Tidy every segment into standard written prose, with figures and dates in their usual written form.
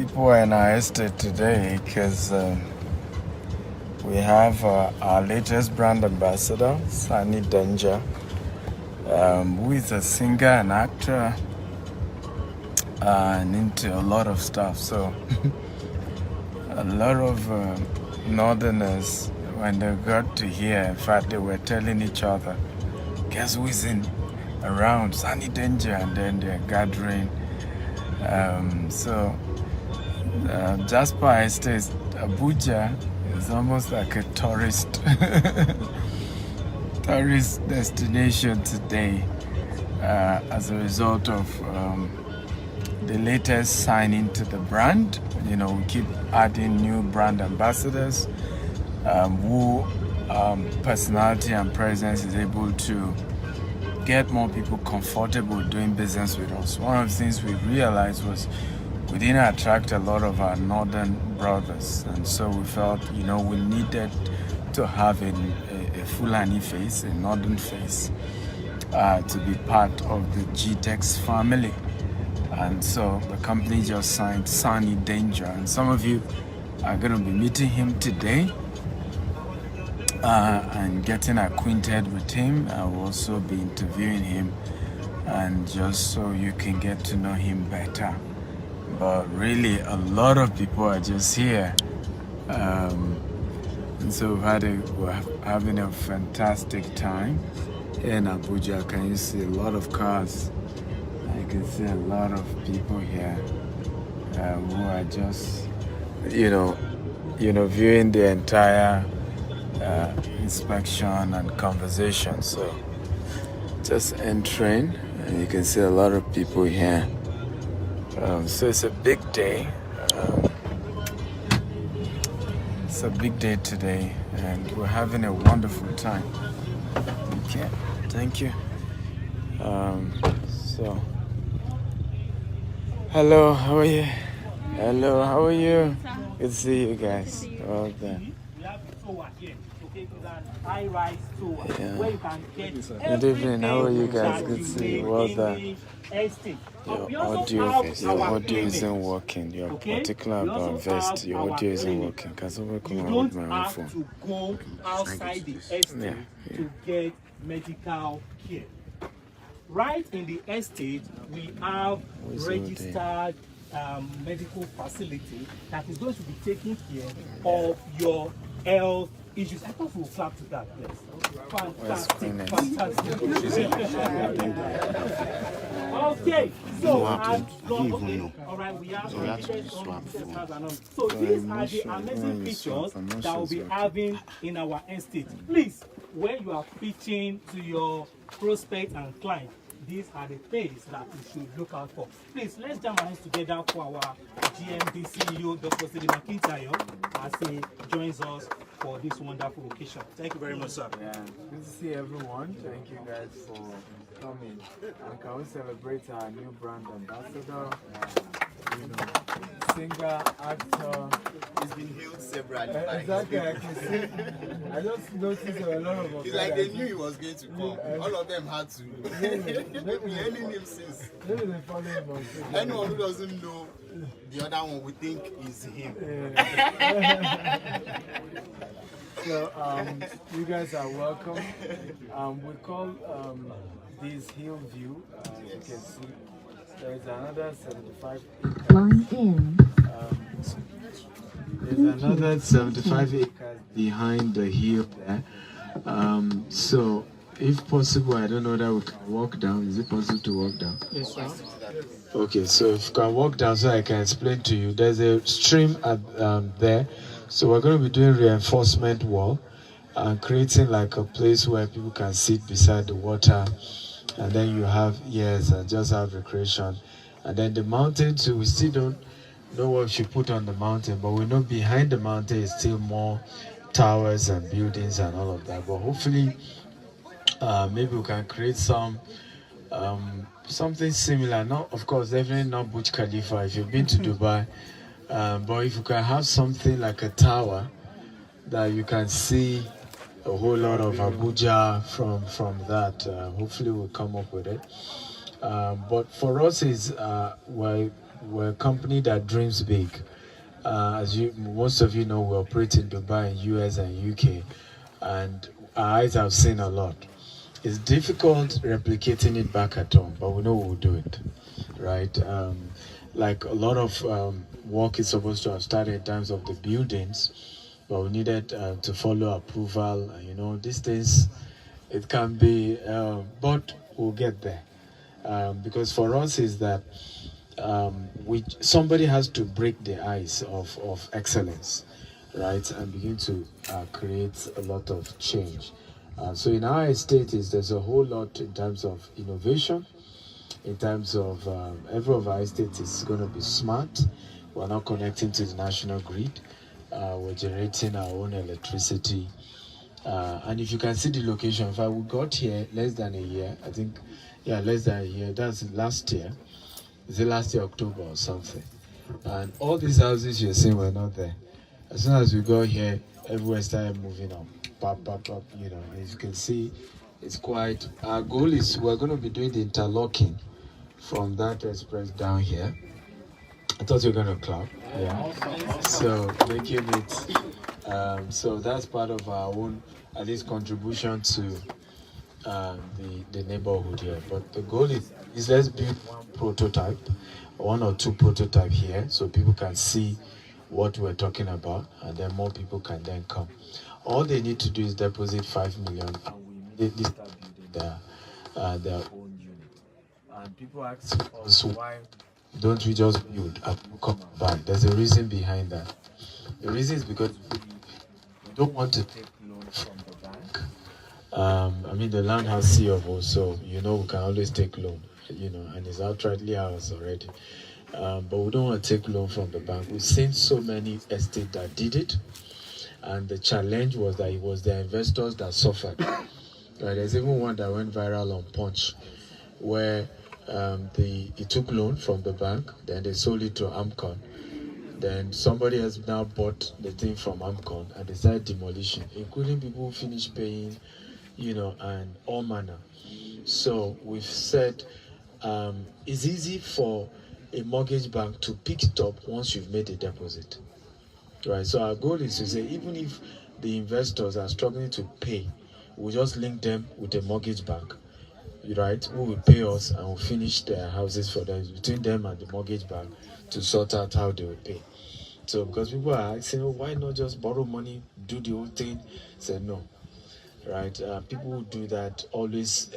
people are in our estate today because we have our latest brand ambassador, Sani Danja, who is a singer and actor and into a lot of stuff. So a lot of northerners, when they got to hear, in fact, they were telling each other, guess who's in around? Sani Danja, and then they're gathering. Jasper Estate, Abuja, is almost like a tourist destination today as a result of the latest signing to the brand. You know, we keep adding new brand ambassadors who personality and presence is able to get more people comfortable doing business with us. One of the things we realized was we didn't attract a lot of our northern brothers, and so we felt, you know, we needed to have a Fulani face, a northern face, to be part of the GTEX family. And so the company just signed Sani Danja, and some of you are going to be meeting him today and getting acquainted with him. I will also be interviewing him, and just so you can get to know him better. But really, a lot of people are just here, and so we're having a fantastic time here in Abuja. Can you see a lot of cars? I can see a lot of people here who are just, you know, viewing the entire inspection and conversation. So just entering, and you can see a lot of people here. So it's a big day. It's a big day today, and we're having a wonderful time. Okay, thank you. So, hello, how are you? Hello, how are you? Good to see you guys. Well done. Yeah. Good evening, how are you guys? Good to see you. Well done. Your audio isn't working. You're particular about vest. Your audio isn't working. Can someone come out with my own phone? To go outside the estate to get medical care. Right in the estate, we have registered medical facility that is going to be taking care of your health issues. I thought we'll clap to that, please. Fantastic. Okay, so all right, we have so these are the amazing features that we'll be having in our estate. Please, when you are pitching to your prospect and client, these are the things that you should look out for. Please, let's jam our hands together for our GMD CEO, Dr. Sidi McIntyre, as he joins us for this wonderful occasion. Thank you very much, sir. Yeah, good to see everyone. Thank you guys for coming. And can we celebrate our new brand ambassador? You know, singer, actor. He's been hailed several times. Exactly, I can see. I just noticed a lot of us. It's like they knew he was going to come. All of them had to. They've been hailing him since. Maybe they follow him on Facebook. Anyone who doesn't know the other one would think is him. So you guys are welcome. We call this hill view. You can see there is another 75 acres. Line in. There's another 75 acres behind the hill there. So if possible, I don't know that we can walk down. Is it possible to walk down? Yes, sir. Okay, so if you can walk down so I can explain to you. There's a stream at there. So we're going to be doing reinforcement wall and creating like a place where people can sit beside the water, and then you have and just have recreation. And then the mountain too, we still don't know what we should put on the mountain, but we know behind the mountain is still more towers and buildings and all of that. But hopefully maybe we can create something similar. Not, of course, definitely not Burj Khalifa if you've been to Dubai. But if you can have something like a tower that you can see a whole lot of Abuja from that, hopefully we'll come up with it. But for us is we're we're a company that dreams big. As most of you know, we operate in Dubai, US, and UK, and our eyes have seen a lot. It's difficult replicating it back at home, but we know we'll do it, right? Like a lot of work is supposed to have started in terms of the buildings, but we needed to follow approval. These things, it can be, but we'll get there. Because for us is that somebody has to break the ice of excellence, right, and begin to create a lot of change. So in our estate, there's a whole lot in terms of innovation, in terms of every of our estates is going to be smart. We're not connecting to the national grid. We're generating our own electricity. And if you can see the location, in fact, we got here less than a year, I think, less than a year. That's last year. Is it last year, October or something? And all these houses you're seeing were not there. As soon as we got here, everywhere started moving up. Pop, pop, pop, as you can see, it's quite, our goal is we're going to be doing the interlocking from that express down here. I thought you were going to clap. Yeah. So making it, so that's part of our own, at least, contribution to the neighborhood here. But the goal is let's build one prototype, one or two prototype here, so people can see what we're talking about, and then more people can then come. All they need to do is deposit 5 million, and we immediately start building their own unit. And people ask us, why don't we just build and come and buy? There's a reason behind that. The reason is because we don't want to take loan from the bank. The land has C of O, so we can always take loan, and it's outrightly ours already. But we don't want to take loan from the bank. We've seen so many estates that did it, and the challenge was that it was the investors that suffered. Right? There's even one that went viral on Punch, where it took loan from the bank, then they sold it to Amcon. Then somebody has now bought the thing from Amcon and they started demolition, including people who finished paying, and all manner. So we've said it's easy for a mortgage bank to pick it up once you've made a deposit. Right, so our goal is to say, even if the investors are struggling to pay, we'll just link them with a mortgage bank, right, who will pay us and will finish their houses for them, between them and the mortgage bank, to sort out how they will pay. So because people are asking, why not just borrow money, do the whole thing? Say no, right? People who do that always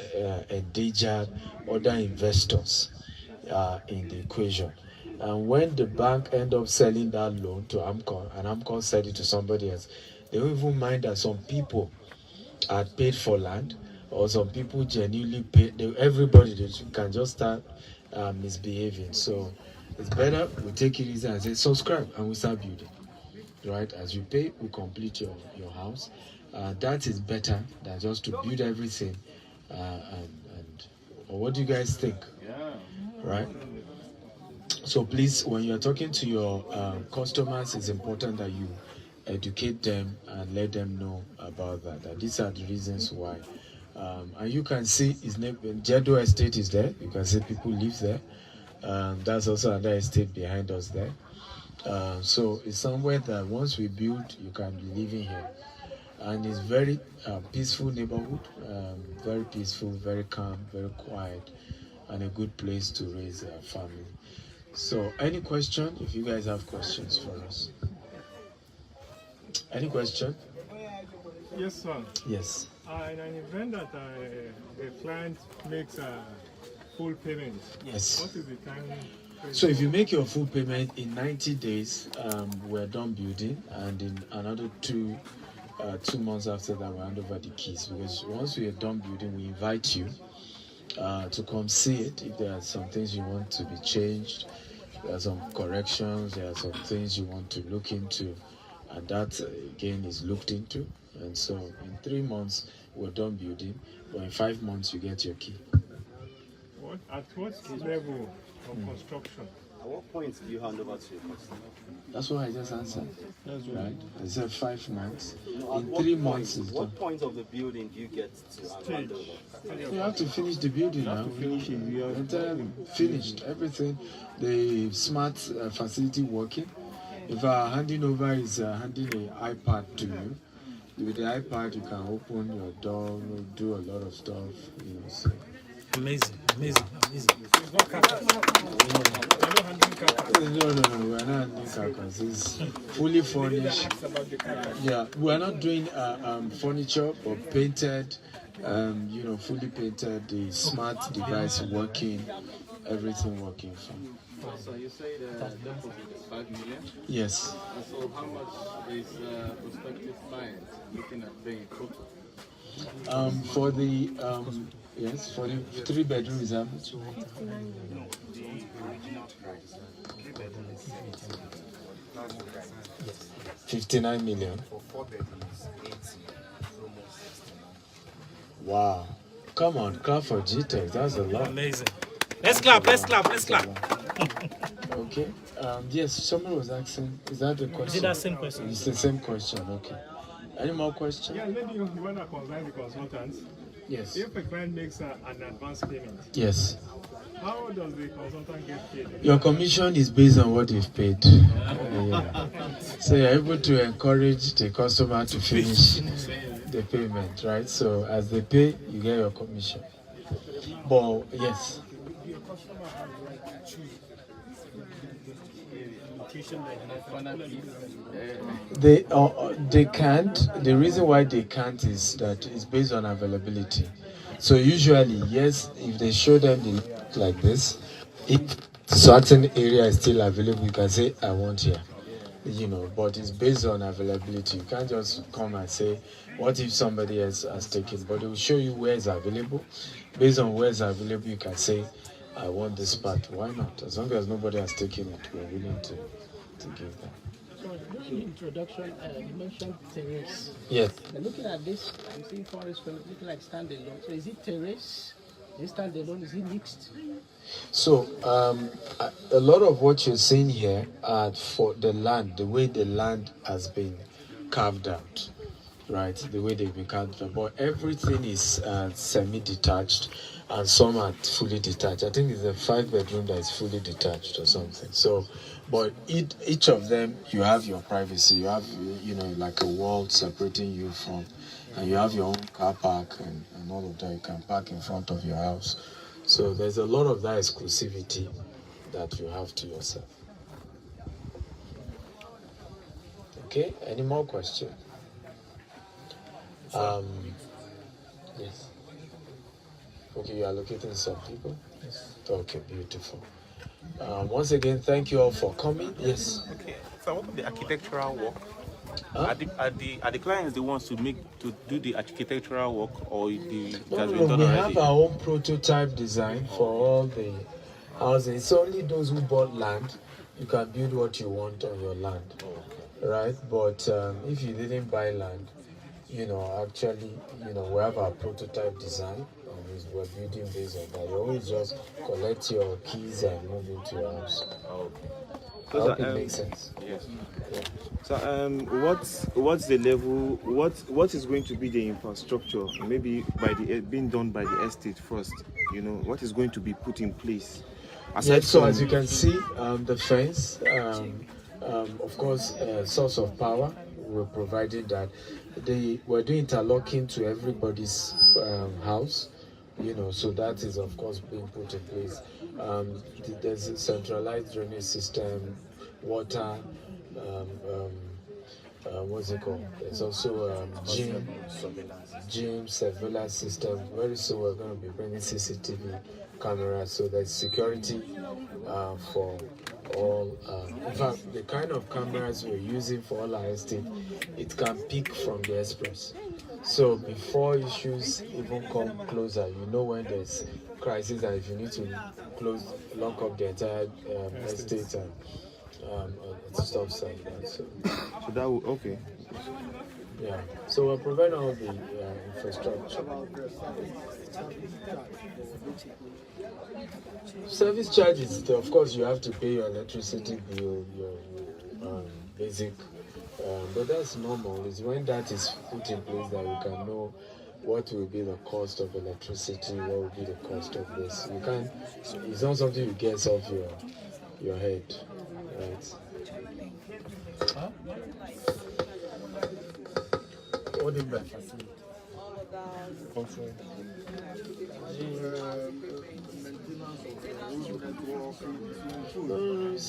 endanger other investors in the equation. And when the bank end up selling that loan to Amcon, and Amcon sell it to somebody else, they don't even mind that some people had paid for land, or some people genuinely paid. Everybody can just start misbehaving. So it's better we take it easy and say subscribe, and we start building. Right? As you pay, we complete your house. That is better than just to build everything. Or what do you guys think? Right? So please, when you're talking to your customers, it's important that you educate them and let them know about that these are the reasons why. And you can see his name, Jedo Estate is there. You can see people live there. That's also another estate behind us there. So it's somewhere that once we build, you can be living here. And it's very peaceful neighborhood, very peaceful, very calm, very quiet, and a good place to raise a family. So any question, if you guys have questions for us? Any question? Yes, sir. Yes. In an event that a client makes a full payment, Yes. what is the time? So if you make your full payment in 90 days, we're done building, and in another 2 months after that, we hand over the keys. Because once we are done building, we invite you to come see it. If there are some things you want to be changed, there are some corrections, there are some things you want to look into, and that again is looked into. And so in 3 months, we're done building, but in 5 months, you get your key. At what level of construction? At what point do you hand over to your customer? That's what I just answered. Right? I said 5 months. No, In 3 months, it's done. what point of the building do you get to hand over? You have to finish the building now. Entirely finished. Everything. The smart facility working. If handing over is handing an iPad to you, with the iPad you can open your door, do a lot of stuff. So. Amazing. No, we're not handling carcass. It's fully furnished. Yeah, we're not doing furniture, but painted. Fully painted. The smart device working, everything working fine. So you say the deposit is 5 million? Yes. And so how much is prospective client looking at paying total? For the for the 3-bedroom is how much? 59 million. For 4 bedrooms, 80. Almost 69. Wow. Come on, clap for GTEC. That's a lot. Amazing. Let's clap. Okay. Yes, someone was asking, is that the question? Is it that same question? It's the same question, okay. Any more questions? Yeah, maybe you want to consult the consultants. Yes. If a client makes an advance payment, Yes. how does the consultant get paid? Your commission is based on what they've paid. Yeah. So you're able to encourage the customer to finish the payment, right? So as they pay, you get your commission. But yes. They can't. The reason why they can't is that it's based on availability. So usually, yes, if they show them the look like this, if certain area is still available, you can say, I want here. But it's based on availability. You can't just come and say, what if somebody else has taken? But they will show you where it's available. Based on where it's available, you can say, I want this part. Why not? As long as nobody has taken it, we're willing to give them. So during the introduction, you mentioned terrace. Yes. Looking at this, I'm seeing forest looking like standalone. So is it terrace? Is it standalone? Is it mixed? So a lot of what you're seeing here are for the land, the way the land has been carved out, right? The way they've been carved out. But everything is semi-detached and some are fully detached. I think it's a 5-bedroom that is fully detached or something. So, but each of them, you have your privacy. You have, like a wall separating you from, and you have your own car park and all of that. You can park in front of your house. So there's a lot of that exclusivity that you have to yourself. Okay, any more questions? Yes. Okay, you are locating some people? Yes. Okay, beautiful. Once again, thank you all for coming. Yes. Okay, so what about the architectural work? Are the clients the ones to do the architectural work, or the No, we have our own prototype design for all the housing. It's only those who bought land. You can build what you want on your land, right? But if you didn't buy land, actually, we have our prototype design. We're building based on that. You always just collect your keys and move into your house. Okay. I hope it makes sense. Yes. Yeah. So, what's the level? What is going to be the infrastructure? Maybe being done by the estate first. What is going to be put in place? Yes. So as you can see, the fence, of course, source of power. We're providing that. We're doing interlocking to everybody's house. So that is of course being put in place. There's a centralized drainage system, water, what's it called? There's also gym surveillance system. Very soon we're going to be bringing CCTV cameras, so there's security for all. In fact, the kind of cameras we're using for all our estate, it can pick from the express. So before issues even come closer, when there's crisis, and if you need to lock up the entire estate and stuff like that. So that will, okay. yeah, so we're providing all the infrastructure. Service charges, of course, you have to pay your electricity bill, your basic, but that's normal. It's when that is put in place that we can know what will be the cost of electricity, what will be the cost of this. You can't, it's not something you get off your head, right? Huh? What is that?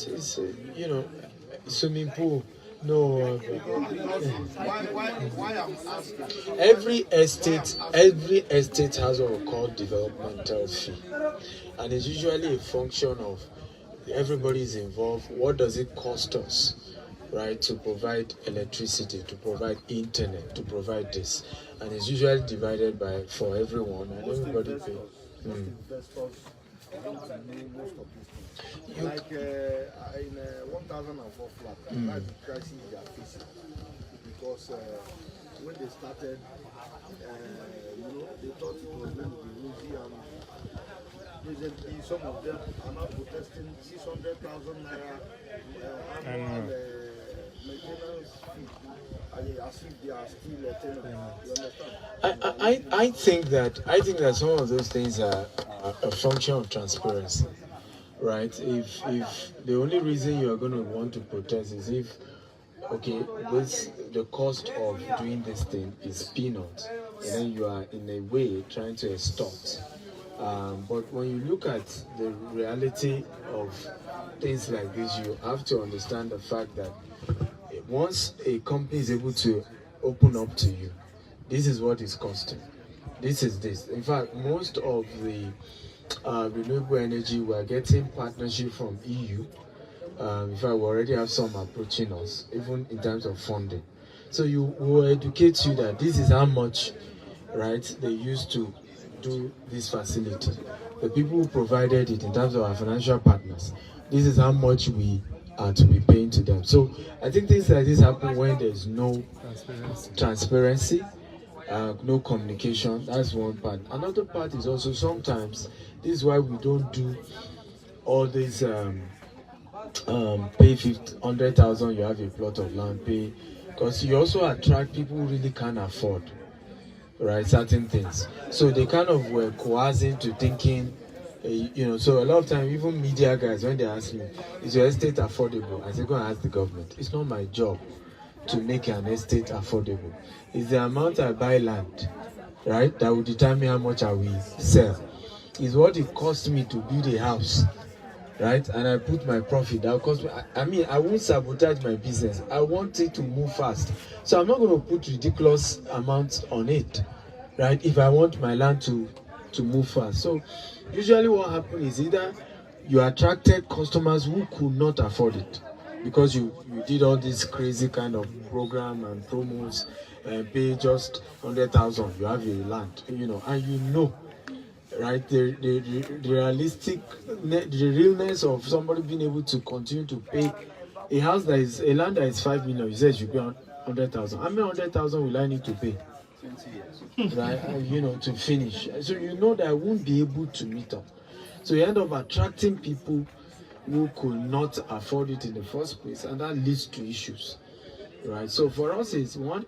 It's you know, swimming pool. No. Why I'm asking? Every estate has what we call developmental fee, and it's usually a function of everybody is involved. What does it cost us, right, to provide electricity, to provide internet, to provide this, and it's usually divided by for everyone, and everybody pay. Like in 1004 flat, that's the crisis they are facing. Because when they started, they thought it was going to be rosy, and presently some of them are now protesting 600,000 naira annual maintenance fee, as if they are still tenants. You understand? I think that some of those things are a function of transparency. Right, if the only reason you are going to want to protest is if, okay, the cost of doing this thing is peanuts, and then you are in a way trying to extort. But when you look at the reality of things like this, you have to understand the fact that once a company is able to open up to you, this is what it's costing. This is this. In fact, most of the renewable energy, we are getting partnership from EU. In fact, we already have some approaching us, even in terms of funding. So you will educate you that this is how much, right, they used to do this facility. The people who provided it in terms of our financial partners, this is how much we are to be paying to them. So I think things like this happen when there's no transparency, no communication. That's one part. Another part is also sometimes this is why we don't do all these pay 100,000, you have a plot of land, pay, because you also attract people who really can't afford, right, certain things. So they kind of were coercing to thinking, so a lot of time, even media guys, when they ask me, is your estate affordable? I say, go and ask the government. It's not my job to make an estate affordable. It's the amount I buy land, right, that will determine how much I will sell. It's what it costs me to build a house, right, and I put my profit. That will cost me. I won't sabotage my business. I want it to move fast, so I'm not going to put ridiculous amounts on it, right, if I want my land to move fast. So usually what happens is either you attracted customers who could not afford it because you did all this crazy kind of program and promos and pay just 100,000, you have a land, and right, the realistic, the realness of somebody being able to continue to pay a land that is 5 million. You said you pay 100,000. How many 100,000 will I need to pay? 20 years, right? To finish. So that I won't be able to meet up. So you end up attracting people who could not afford it in the first place, and that leads to issues, right? So for us, it's one,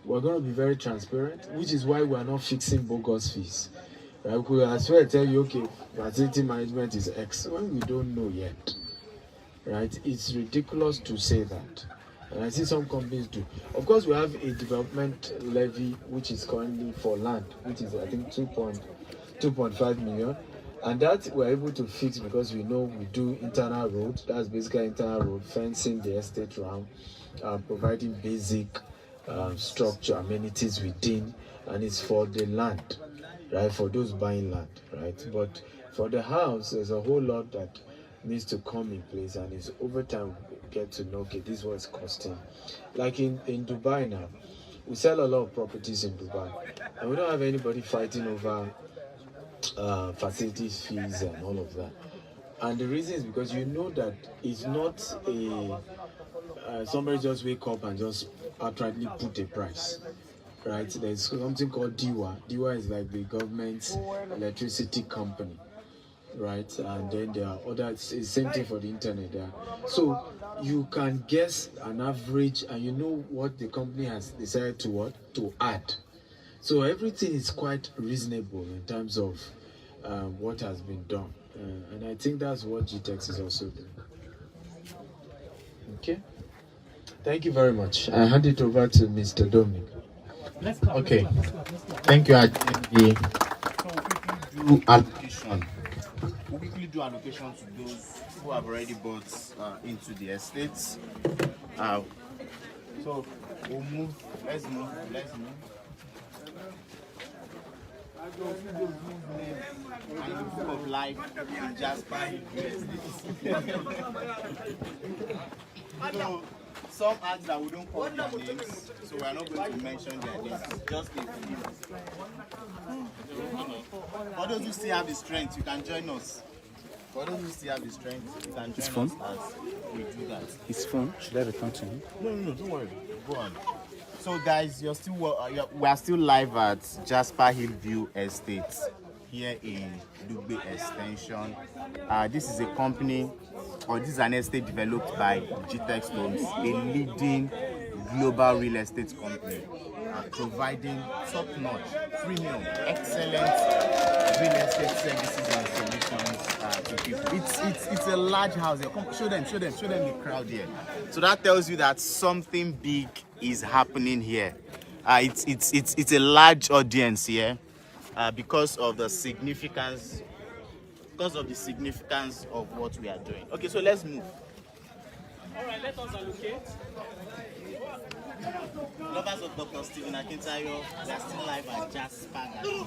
we're going to be very transparent, which is why we're not fixing bogus fees. I could as well tell you, okay, facility management is X when we don't know yet, right? It's ridiculous to say that, and I see some companies do. Of course, we have a development levy which is currently for land, which is I think 2.5 million, and that we're able to fix because we know we do internal road. That's basically internal road fencing the estate around, providing basic structure amenities within, and it's for the land. Right, for those buying land, right? But for the house, there's a whole lot that needs to come in place, and it's over time we get to know, okay, this is what it's costing. Like in Dubai now, we sell a lot of properties in Dubai, and we don't have anybody fighting over facilities fees and all of that. And the reason is because that it's not somebody just wake up and just outrightly put a price, right? There's something called DIWA. DIWA is like the government's electricity company, right? And then there are other, it's the same thing for the internet there. So you can guess an average and you know what the company has decided to add. So everything is quite reasonable in terms of what has been done. And I think that's what GTEx is also doing. Okay. Thank you very much. I hand it over to Mr. Dominic. Okay. Thank you, Ajay. So we quickly do allocation. We quickly do allocation to those who have already bought into the estates. So we'll move. Let's move. And the book of life in Jasper. So some ask that we don't call their names, so we are not going to mention their names. Just a few. For those who still have the strength, you can join us. For those who still have the strength, you can join us as we do that. His phone, should I return to him? No, don't worry. Go on. So guys, we are still live at Jasper Hillview Estate here in Dugbe Extension. This is a company, or this is an estate developed by GTEx Homes, a leading global real estate company, providing top-notch, premium, excellent real estate services and solutions to people. It's a large house. Show them the crowd here. So that tells you that something big is happening here. It's a large audience here because of the significance of what we are doing. Okay, so let's move. All right, let us allocate. Lovers of Dr. Stephen Akintayo, we are still live at Jasper. So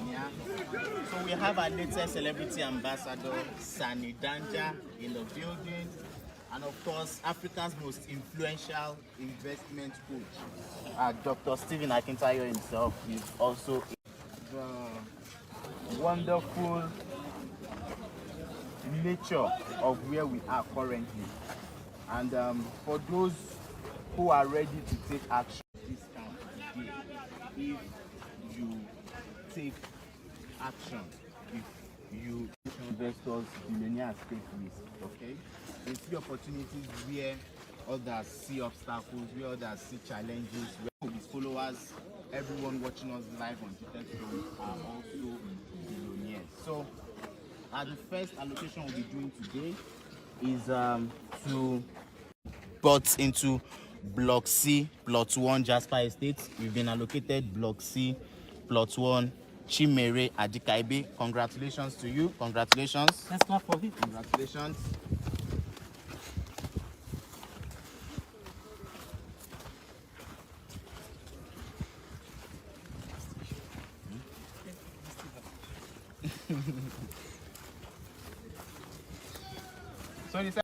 we have our latest celebrity ambassador, Sani Danja, in the building. And of course, Africa's most influential investment coach, Dr. Stephen Akintayo himself, is also the wonderful nature of where we are currently. And for those who are ready to take action this time today, if you take action, if you investors, billionaires take risk, okay? They see opportunities where others see obstacles, where others see challenges, where his followers, everyone watching us live on GTEx are also billionaires. So the first allocation we'll be doing today is to put into Block C, Plot 1, Jasper Estate. We've been allocated Block C, Plot 1, Chimere Adikaibe. Congratulations to you. Congratulations. Let's clap for it. Congratulations. So you said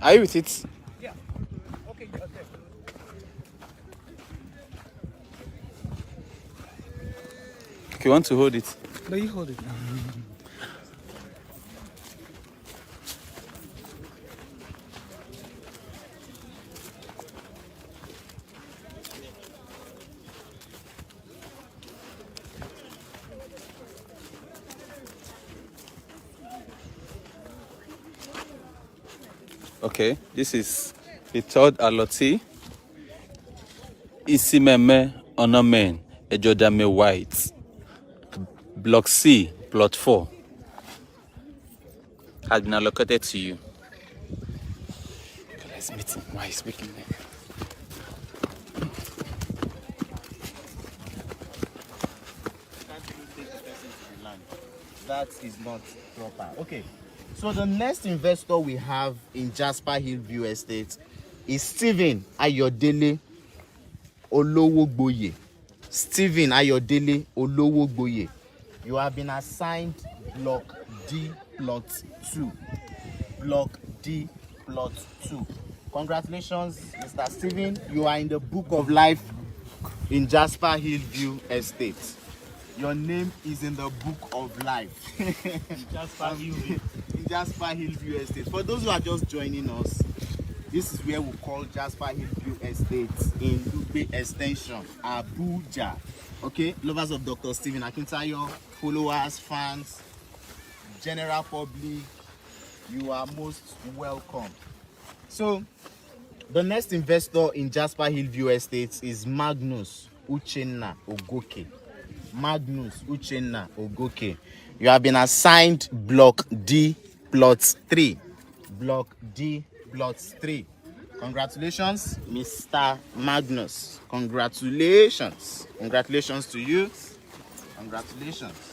Are you with it? Yeah. Okay, you're there. Okay, you want to hold it? No, you hold it. Okay, this is the third allotee. Isimeme Onomen Ejodame White. Block C, Plot 4. Has been allocated to you. Okay, let's meet him while he's speaking there. that is not proper. Okay, so the next investor we have in Jasper Hillview Estate is Stephen Ayodele Olowogboye. Stephen Ayodele Olowogboye. You have been assigned Block D plot 2. Block D plot 2. Congratulations, Mr. Steven. You are in the book of life in Jasper Hillview Estate. Your name is in the book of life. Jasper Hillview. In Jasper Hillview Estate. For those who are just joining us, this is where we call Jasper Hillview Estate in Ube Extension, Abuja. Okay, lovers of Dr. Steven Akintayo, followers, fans, general public, you are most welcome. So, the next investor in Jasper Hillview Estates is Magnus Uchenna Ogoke. Magnus Uchenna Ogoke. You have been assigned Block D plot 3. Block D plot 3. Congratulations, Mr. Magnus. Congratulations. Congratulations to you. Congratulations.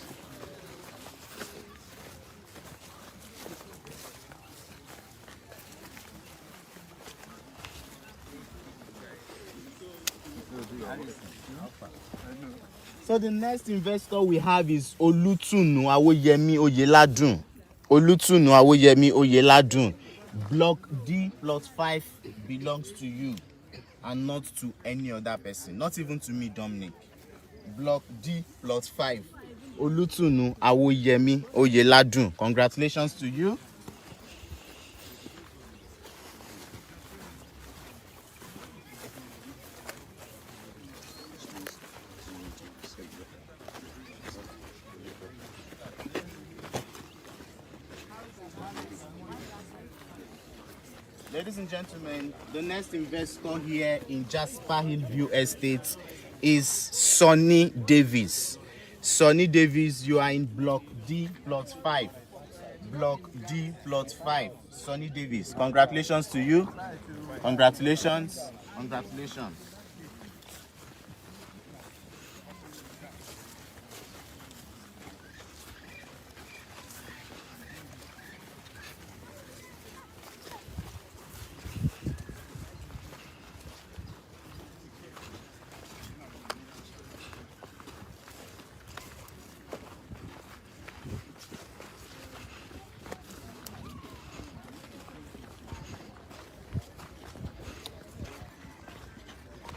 So the next investor we have is Olutunu Awoyemi Oyeladun. Olutunu Awoyemi Oyeladun. Block D plot 5 belongs to you and not to any other person, not even to me, Dominic. Block D plot 5. Olutunu Awoyemi Oyeladun. Congratulations to you. Ladies and gentlemen, the next investor here in Jasper Hillview Estate is Sani Davis. Sani Davis, you are in Block D plot 5. Block D plot 5. Sani Davis, congratulations to you. Congratulations. Congratulations.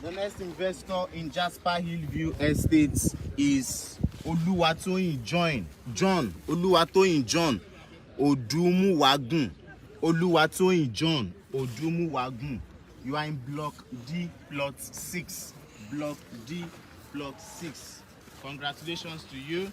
The next investor in Jasper Hillview Estates is Oluwatoyin John Odumuwagun. Oluwatoyin John Odumuwagun. You are in Block D plot 6. Block D plot 6. Congratulations to you.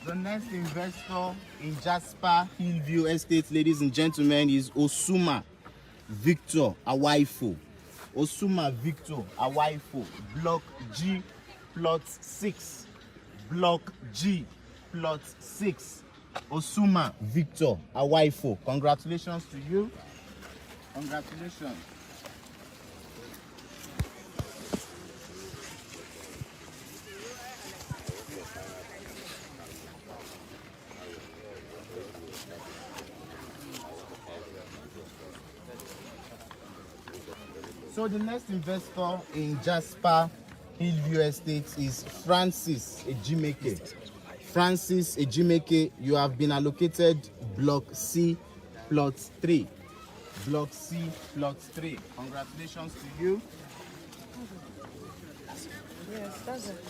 The next investor in Jasper Hillview Estate, ladies and gentlemen, is Osuma Victor Awaifo. Osuma Victor Awaifo. Block G plot 6. Block G plot 6. Osuma Victor Awaifo. Congratulations to you. Congratulations. So the next investor in Jasper Hillview Estates is Francis Ejimeke. Francis Ejimeke, you have been allocated Block C plot 3. Block C plot 3. Congratulations to you. Yes, that's it.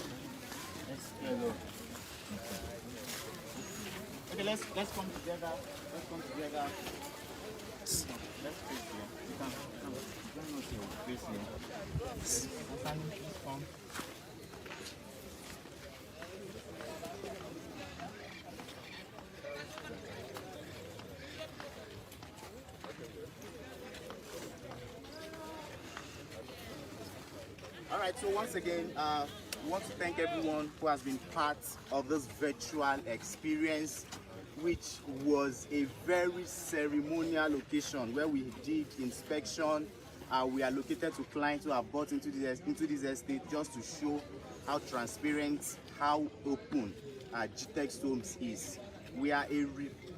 Okay, let's come together. Let's come together. Let's face here. Come. Join us here. Face here. Sani, please come. All right, so once again, we want to thank everyone who has been part of this virtual experience, which was a very ceremonial location where we did inspection. We are located to clients who have bought into this estate just to show how transparent, how open GTEX Homes is. We are a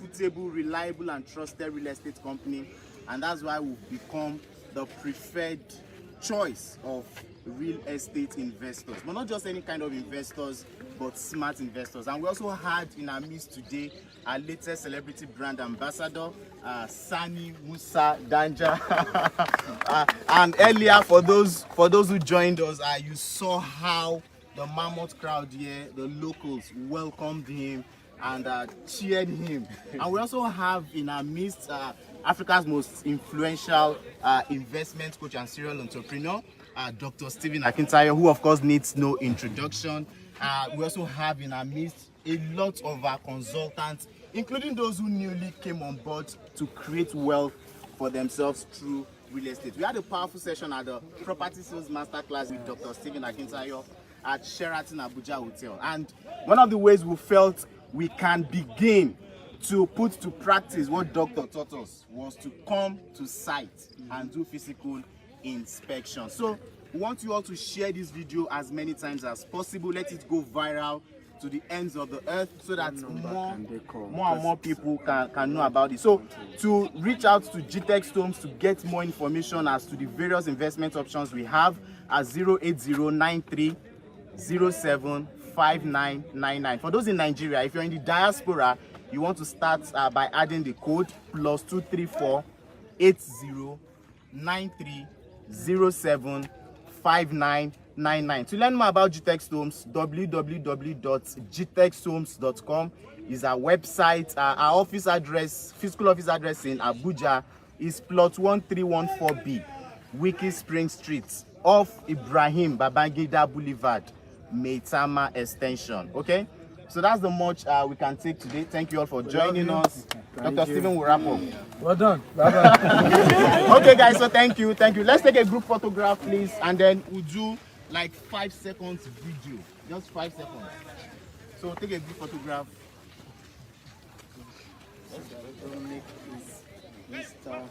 reputable, reliable, and trusted real estate company, and that's why we've become the preferred choice of real estate investors. But not just any kind of investors, but smart investors. And we also had in our midst today our latest celebrity brand ambassador, Sani Danja. And earlier, for those who joined us, you saw how the mammoth crowd here, the locals, welcomed him and cheered him. And we also have in our midst Africa's most influential investment coach and serial entrepreneur, Dr. Stephen Akintayo, who of course needs no introduction. We also have in our midst a lot of our consultants, including those who newly came on board to create wealth for themselves through real estate. We had a powerful session at the Property Sales Masterclass with Dr. Stephen Akintayo at Sheraton Abuja Hotel. And one of the ways we felt we can begin to put to practice what Doctor taught us was to come to site and do physical inspection. So we want you all to share this video as many times as possible. Let it go viral to the ends of the earth so that more and more people can know about it. So to reach out to GTEX Homes to get more information as to the various investment options we have at 08093075999. For those in Nigeria, if you're in the diaspora, you want to start by adding the code +234 8093075999. To learn more about GTEX Homes, www.gtexhomes.com is our website. Our office address, physical office address in Abuja is plot 1314B, Wiki Spring Street, off Ibrahim Babangida Boulevard, Maitama Extension. Okay? So that's the much we can take today. Thank you all for joining us. Dr. Stephen will wrap up. Well done. Bye-bye. Okay, guys, so thank you. Let's take a group photograph, please, and then we'll do like 5 seconds video. Just 5 seconds. So take a group photograph. Let's make this stuff.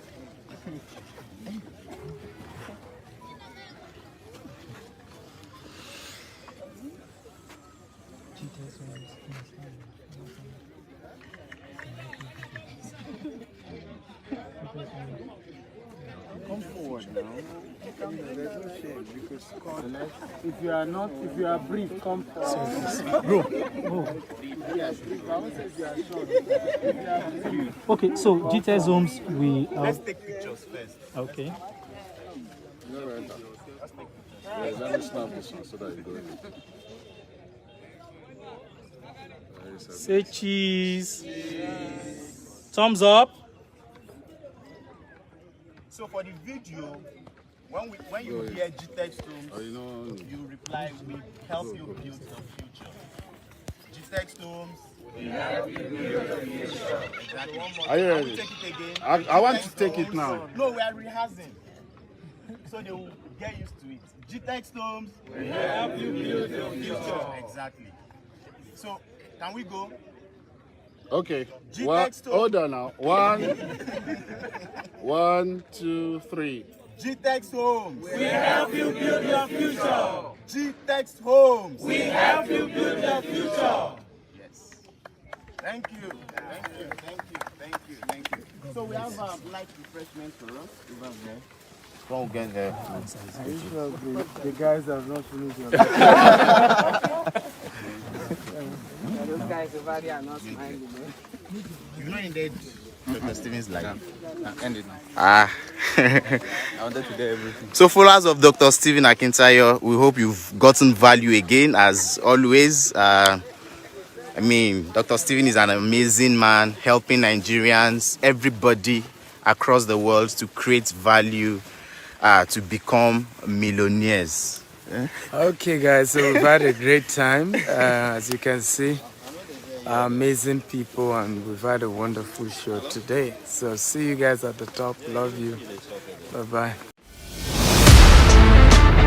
Come forward now. There's no shame because if you are brief, come forward. Bro. Yes, if I won't say if you are short. Okay, so GTEX Homes, Let's take pictures first. Okay. Let me snap this one so that you go. Say cheese. Thumbs up. So for the video, when you hear GTEX Homes, you reply, we help you build the future. GTEX Homes, we help you build the future. Exactly. One more. Are you ready? Take it again. I want to take it now. No, we are rehearsing. So they will get used to it. GTEX Homes, we help you build the future. Exactly. So, can we go? Okay. Hold on now. 1, 2, 3. GTEX Homes, we help you build your future. GTEX Homes, we help you build your future. Yes. Thank you. So we have light refreshments for us over there. Don't get there. Are you sure the guys have not finished your Those guys over there are not smiling. You've not ended Dr. Stephen's life. End it now. I wanted to do everything. So followers of Dr. Stephen Akintayo, we hope you've gotten value again as always. Dr. Stephen is an amazing man, helping Nigerians, everybody across the world to create value, to become millionaires. Okay, guys, so we've had a great time. As you can see, amazing people, and we've had a wonderful show today. So see you guys at the top. Love you. Bye-bye.